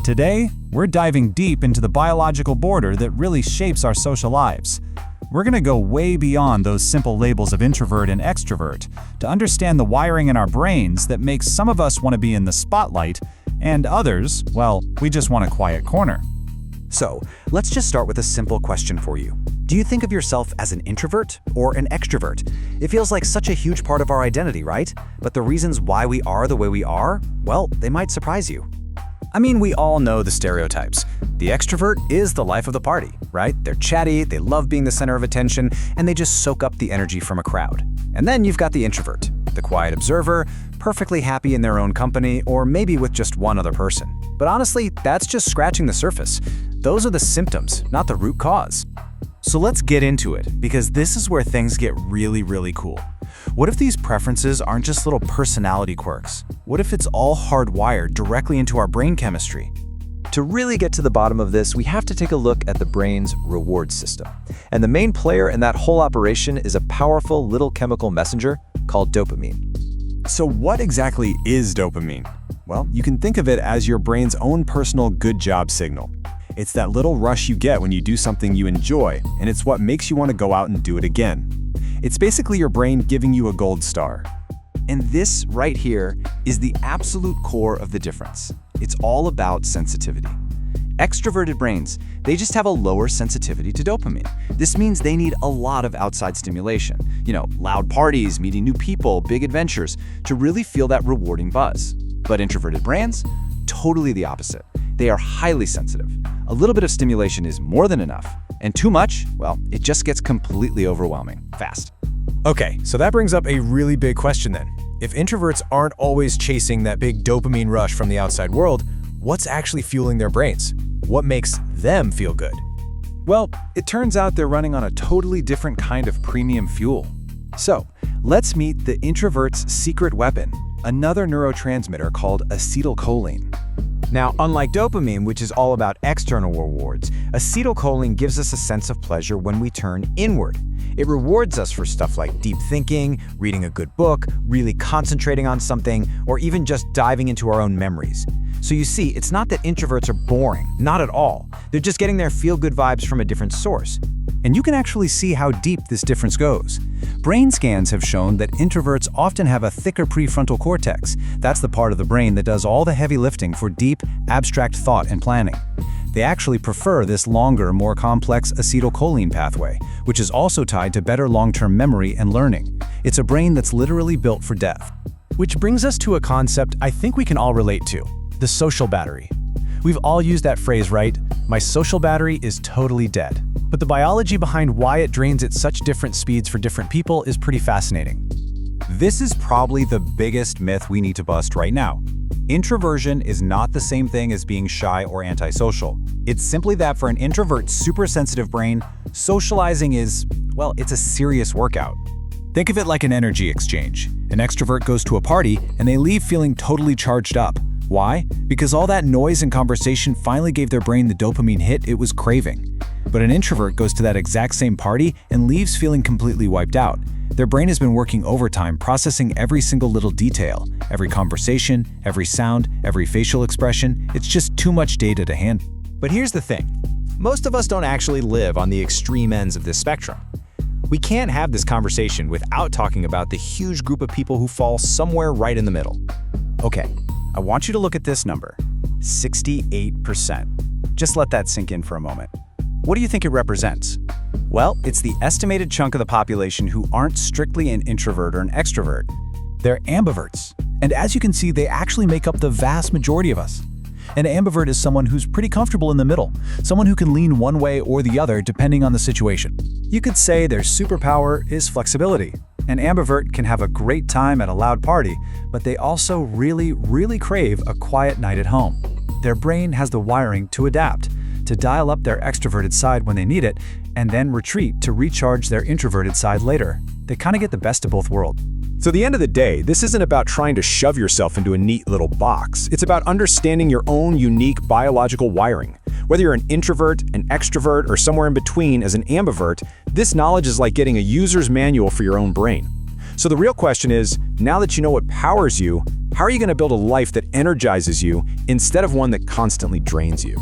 Today, we're diving deep into the biological border that really shapes our social lives. We're going to go way beyond those simple labels of introvert and extrovert to understand the wiring in our brains that makes some of us want to be in the spotlight, and others, well, we just want a quiet corner. So, let's just start with a simple question for you. Do you think of yourself as an introvert or an extrovert? It feels like such a huge part of our identity, right? But the reasons why we are the way we are, well, they might surprise you. I mean, we all know the stereotypes. The extrovert is the life of the party, right? They're chatty, they love being the center of attention, and they just soak up the energy from a crowd. And then you've got the introvert, the quiet observer, perfectly happy in their own company, or maybe with just one other person. But honestly, that's just scratching the surface. Those are the symptoms, not the root cause. So let's get into it, because this is where things get really cool. What if these preferences aren't just little personality quirks? What if it's all hardwired directly into our brain chemistry? To really get to the bottom of this, we have to take a look at the brain's reward system. And the main player in that whole operation is a powerful little chemical messenger called dopamine. So what exactly is dopamine? Well, you can think of it as your brain's own personal good job signal. It's that little rush you get when you do something you enjoy, and it's what makes you want to go out and do it again. It's basically your brain giving you a gold star. And this right here is the absolute core of the difference. It's all about sensitivity. Extroverted brains, they just have a lower sensitivity to dopamine. This means they need a lot of outside stimulation. Loud parties, meeting new people, big adventures, to really feel that rewarding buzz. But introverted brains, totally the opposite. They are highly sensitive. A little bit of stimulation is more than enough. And too much, well, it just gets completely overwhelming, fast. Okay, so that brings up a really big question then. If introverts aren't always chasing that big dopamine rush from the outside world, what's actually fueling their brains? What makes them feel good? Well, it turns out they're running on a totally different kind of premium fuel. So, let's meet the introvert's secret weapon, another neurotransmitter called acetylcholine. Now, unlike dopamine, which is all about external rewards, acetylcholine gives us a sense of pleasure when we turn inward. It rewards us for stuff like deep thinking, reading a good book, really concentrating on something, or even just diving into our own memories. So you see, it's not that introverts are boring, not at all. They're just getting their feel-good vibes from a different source. And you can actually see how deep this difference goes. Brain scans have shown that introverts often have a thicker prefrontal cortex. That's the part of the brain that does all the heavy lifting for deep, abstract thought and planning. They actually prefer this longer, more complex acetylcholine pathway, which is also tied to better long-term memory and learning. It's a brain that's literally built for depth. Which brings us to a concept I think we can all relate to, the social battery. We've all used that phrase, right? My social battery is totally dead. But the biology behind why it drains at such different speeds for different people is pretty fascinating. This is probably the biggest myth we need to bust right now. Introversion is not the same thing as being shy or antisocial. It's simply that for an introvert's super-sensitive brain, socializing is, well, it's a serious workout. Think of it like an energy exchange. An extrovert goes to a party and they leave feeling totally charged up. Why? Because all that noise and conversation finally gave their brain the dopamine hit it was craving. But an introvert goes to that exact same party and leaves feeling completely wiped out. Their brain has been working overtime processing every single little detail, every conversation, every sound, every facial expression. It's just too much data to handle. But here's the thing. Most of us don't actually live on the extreme ends of this spectrum. We can't have this conversation without talking about the huge group of people who fall somewhere right in the middle. Okay, I want you to look at this number, 68%. Just let that sink in for a moment. What do you think it represents? Well, it's the estimated chunk of the population who aren't strictly an introvert or an extrovert. They're ambiverts. And as you can see, they actually make up the vast majority of us. An ambivert is someone who's pretty comfortable in the middle, someone who can lean one way or the other depending on the situation. You could say their superpower is flexibility. An ambivert can have a great time at a loud party, but they also really crave a quiet night at home. Their brain has the wiring to adapt, to dial up their extroverted side when they need it, and then retreat to recharge their introverted side later. They kind of get the best of both worlds. So at the end of the day, this isn't about trying to shove yourself into a neat little box. It's about understanding your own unique biological wiring. Whether you're an introvert, an extrovert, or somewhere in between as an ambivert, this knowledge is like getting a user's manual for your own brain. So the real question is, now that you know what powers you, how are you going to build a life that energizes you instead of one that constantly drains you?